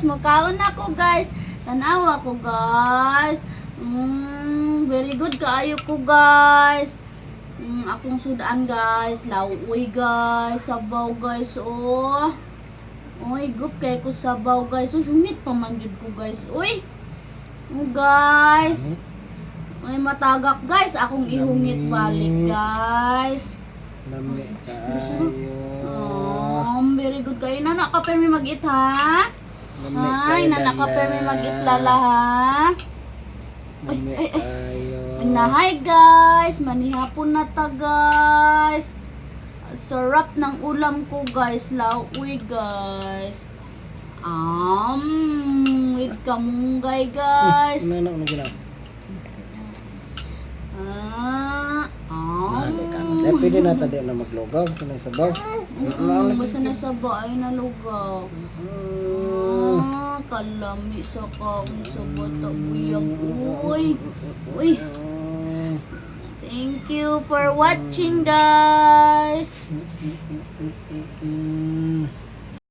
guys. Makaon ako guys. Tanawa ko guys. Very good kaayo ko guys. Akong sudaan guys. Lauoy guys. Sabaw guys. Oh. Uy, gup kay ko sabaw guys. Uy, humit pa man jud ko guys. Uy. Oh guys. Uy, matagak guys. Akong ihungit balik guys. Lami kaayo. Very good kayo. Nana ka permi mag-eat ha? Lami Ay, kayo, nana ka Danda. permi mag-eat lala ha? Lami kayo. Na hi guys. Manihapon na ta guys. Sarap ng ulam ko guys. Lauwi guys. With kamunggay guys. Ano gina? Pwede na tayo na maglugaw sa may sabaw. Basta na sabaw ay nalugaw. Kalami sa kaon sa bata buyag. Uy. Thank you for watching guys.